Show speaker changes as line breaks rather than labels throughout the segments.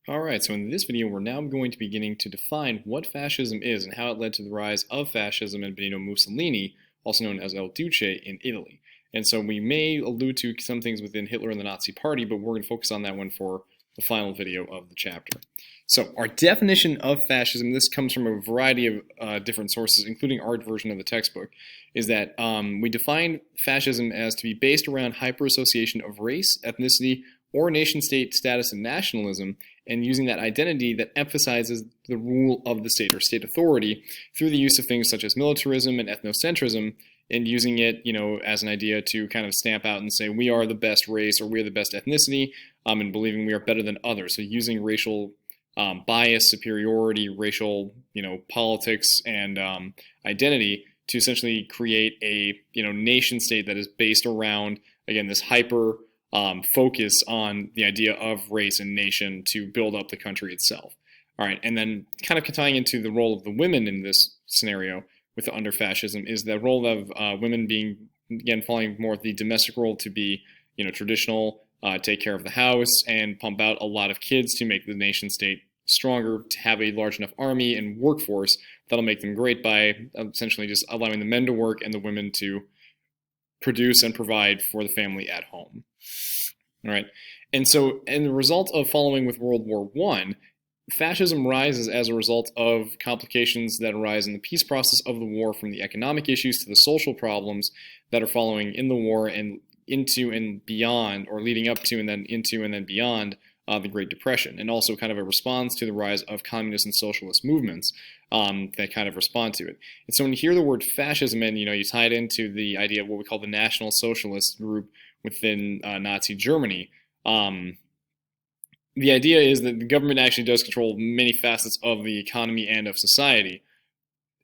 Alright, so in this video we're now going to be beginning to define what fascism is and how it led to the rise of fascism and Benito Mussolini, also known as El Duce, in Italy. And so we may allude to some things within Hitler and the Nazi Party, but we're going to focus on that one for the final video of the chapter. So our definition of fascism, this comes from a variety of different sources, including our version of the textbook, is that we define fascism as to be based around hyperassociation of race, ethnicity, or nation-state status and nationalism, and using that identity that emphasizes the rule of the state or state authority through the use of things such as militarism and ethnocentrism, and using it, as an idea to kind of stamp out and say we are the best race or we are the best ethnicity, and believing we are better than others. So using racial bias, superiority, racial, politics, and identity to essentially create a, nation state that is based around, again, this hyper focus on the idea of race and nation to build up the country itself. All right, and then kind of tying into the role of the women in this scenario with the under fascism is the role of women being, again, following more of the domestic role to be, traditional, take care of the house, and pump out a lot of kids to make the nation state stronger, to have a large enough army and workforce that'll make them great by essentially just allowing the men to work and the women to produce and provide for the family at home. All right, and so, in the result of following with World War I, fascism rises as a result of complications that arise in the peace process of the war, from the economic issues to the social problems that are following in the war and into and beyond, or leading up to and then into and then beyond the Great Depression, and also kind of a response to the rise of communist and socialist movements that kind of respond to it. And so when you hear the word fascism, and you tie it into the idea of what we call the National Socialist group within Nazi Germany, the idea is that the government actually does control many facets of the economy and of society.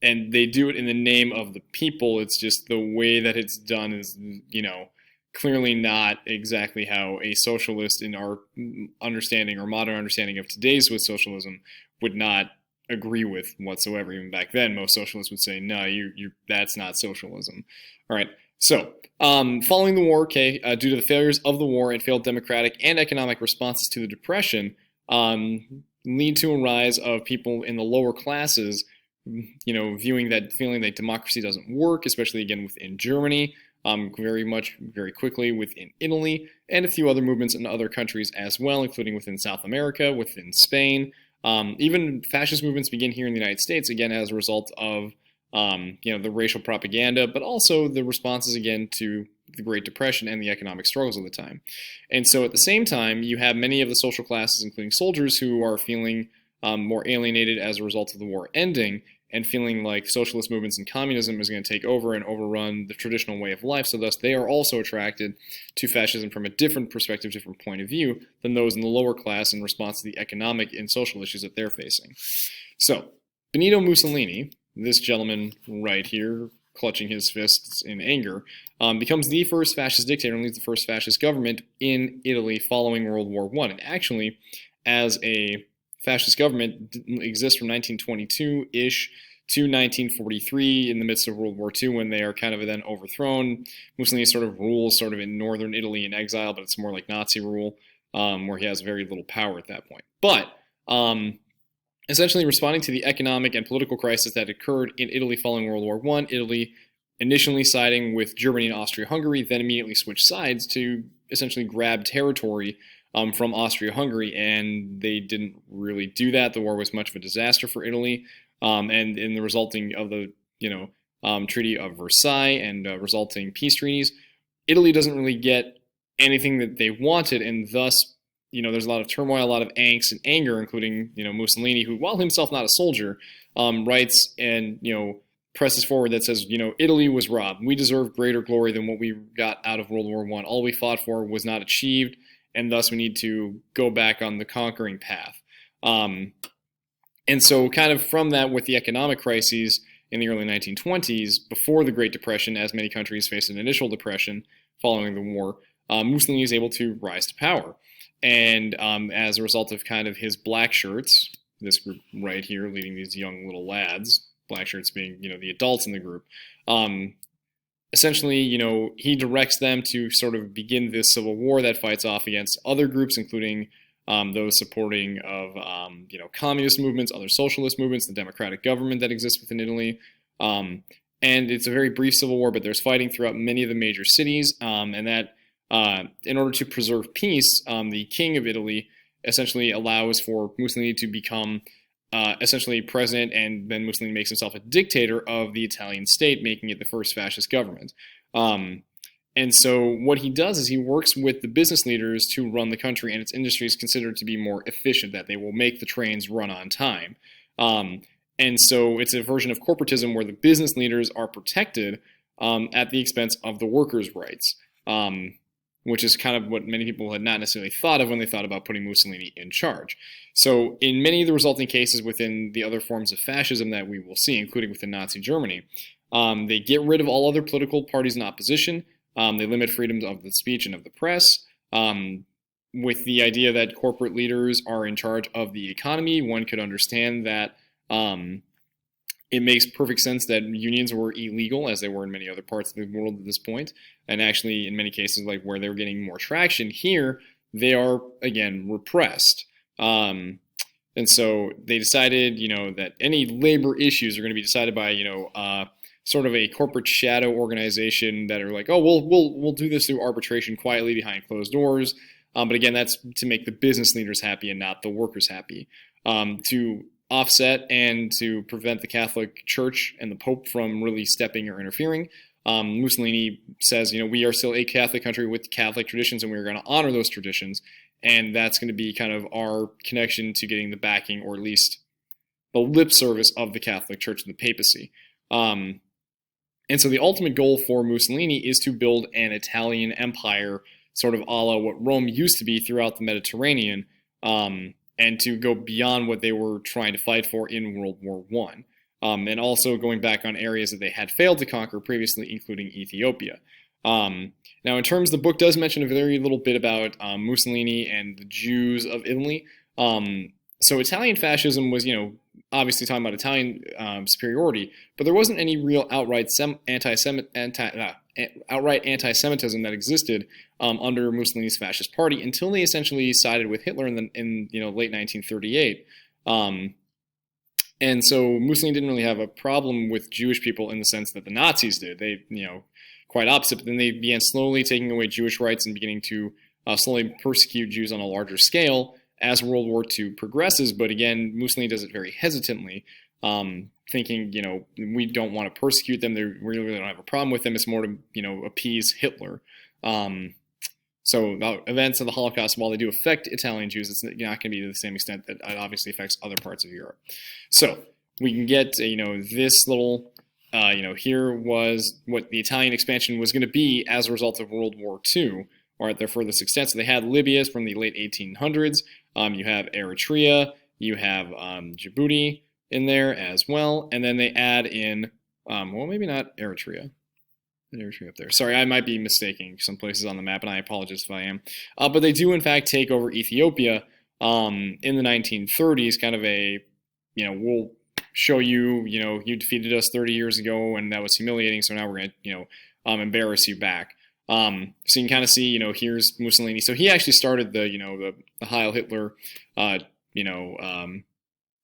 And they do it in the name of the people. It's just the way that it's done is, clearly not exactly how a socialist in our understanding or modern understanding of today's with socialism would not agree with whatsoever. Even back then, most socialists would say, no, that's not socialism. All right. So, following the war, due to the failures of the war and failed democratic and economic responses to the Depression, lead to a rise of people in the lower classes, feeling that democracy doesn't work, especially again within Germany, very quickly within Italy, and a few other movements in other countries as well, including within South America, within Spain. Even fascist movements begin here in the United States, again, as a result of the racial propaganda, but also the responses, again, to the Great Depression and the economic struggles of the time. And so at the same time, you have many of the social classes, including soldiers, who are feeling more alienated as a result of the war ending, and feeling like socialist movements and communism is going to take over and overrun the traditional way of life. So thus, they are also attracted to fascism from a different perspective, different point of view than those in the lower class in response to the economic and social issues that they're facing. So, Benito Mussolini, this gentleman right here, clutching his fists in anger, becomes the first fascist dictator and leads the first fascist government in Italy following World War I. And actually, as a fascist government, exists from 1922-ish to 1943 in the midst of World War II, when they are kind of then overthrown. Mussolini sort of rules sort of in northern Italy in exile, but it's more like Nazi rule, where he has very little power at that point. But essentially responding to the economic and political crisis that occurred in Italy following World War I, Italy initially siding with Germany and Austria-Hungary, then immediately switched sides to essentially grab territory from Austria-Hungary, and they didn't really do that. The war was much of a disaster for Italy, and in the resulting of the Treaty of Versailles and resulting peace treaties, Italy doesn't really get anything that they wanted, and thus there's a lot of turmoil, a lot of angst and anger, including Mussolini, who, while himself not a soldier, writes and presses forward that says, Italy was robbed. We deserve greater glory than what we got out of World War I. All we fought for was not achieved, and thus we need to go back on the conquering path. And so kind of from that, with the economic crises in the early 1920s, before the Great Depression, as many countries faced an initial depression following the war, Mussolini is able to rise to power. And as a result of kind of his black shirts, this group right here leading these young little lads, black shirts being, the adults in the group, essentially, he directs them to sort of begin this civil war that fights off against other groups, including those supporting of communist movements, other socialist movements, the democratic government that exists within Italy. And it's a very brief civil war, but there's fighting throughout many of the major cities, and that in order to preserve peace, the king of Italy essentially allows for Mussolini to become essentially president, and then Mussolini makes himself a dictator of the Italian state, making it the first fascist government. And so what he does is he works with the business leaders to run the country, and its industry is considered to be more efficient, that they will make the trains run on time. And so it's a version of corporatism where the business leaders are protected at the expense of the workers' rights, which is kind of what many people had not necessarily thought of when they thought about putting Mussolini in charge. So in many of the resulting cases within the other forms of fascism that we will see, including within Nazi Germany, they get rid of all other political parties in opposition. They limit freedoms of the speech and of the press, with the idea that corporate leaders are in charge of the economy. One could understand that it makes perfect sense that unions were illegal, as they were in many other parts of the world at this point. And actually, in many cases, like where they were getting more traction, here they are, again, repressed. And so they decided, that any labor issues are going to be decided by, sort of a corporate shadow organization that are like, oh, we'll do this through arbitration quietly behind closed doors. But again, that's to make the business leaders happy and not the workers happy. To offset and to prevent the Catholic Church and the Pope from really stepping or interfering, Mussolini says, we are still a Catholic country with Catholic traditions, and we're going to honor those traditions. And that's going to be kind of our connection to getting the backing, or at least the lip service, of the Catholic Church and the papacy. And so the ultimate goal for Mussolini is to build an Italian empire, sort of a la what Rome used to be throughout the Mediterranean, and to go beyond what they were trying to fight for in World War I. And also going back on areas that they had failed to conquer previously, including Ethiopia. Now, in terms, the book does mention a very little bit about Mussolini and the Jews of Italy. So Italian fascism was, obviously talking about Italian superiority, but there wasn't any real outright anti-Semitism that existed under Mussolini's fascist party until they essentially sided with Hitler in late 1938. And so Mussolini didn't really have a problem with Jewish people in the sense that the Nazis did. They, quite opposite. But then they began slowly taking away Jewish rights and beginning to slowly persecute Jews on a larger scale as World War II progresses. But again, Mussolini does it very hesitantly, thinking, we don't want to persecute them. We really don't have a problem with them. It's more to, appease Hitler. So the events of the Holocaust, while they do affect Italian Jews, it's not going to be to the same extent that it obviously affects other parts of Europe. So we can get, this little, here was what the Italian expansion was going to be as a result of World War II, or at their furthest extent. So they had Libya from the late 1800s. You have Eritrea. You have Djibouti in there as well. And then they add in, well, maybe not Eritrea. Eritrea up there. Sorry, I might be mistaking some places on the map, and I apologize if I am. But they do, in fact, take over Ethiopia in the 1930s, kind of a, we'll show you, you defeated us 30 years ago, and that was humiliating, so now we're going to, embarrass you back. So you can kind of see, here's Mussolini. So he actually started the Heil Hitler,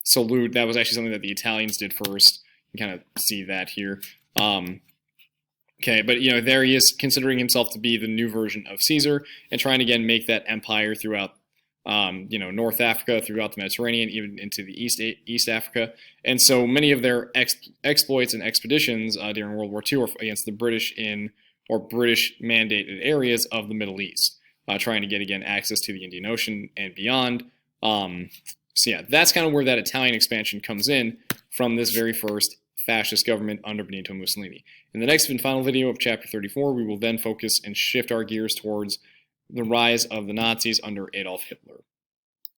salute. That was actually something that the Italians did first. You can kind of see that here. Okay, but there he is, considering himself to be the new version of Caesar, and trying to again make that empire throughout, North Africa, throughout the Mediterranean, even into the East Africa. And so many of their exploits and expeditions during World War II are against the British British mandated areas of the Middle East, trying to get again access to the Indian Ocean and beyond. So yeah, that's kind of where that Italian expansion comes in from this very first fascist government under Benito Mussolini. In the next and final video of Chapter 34, we will then focus and shift our gears towards the rise of the Nazis under Adolf Hitler.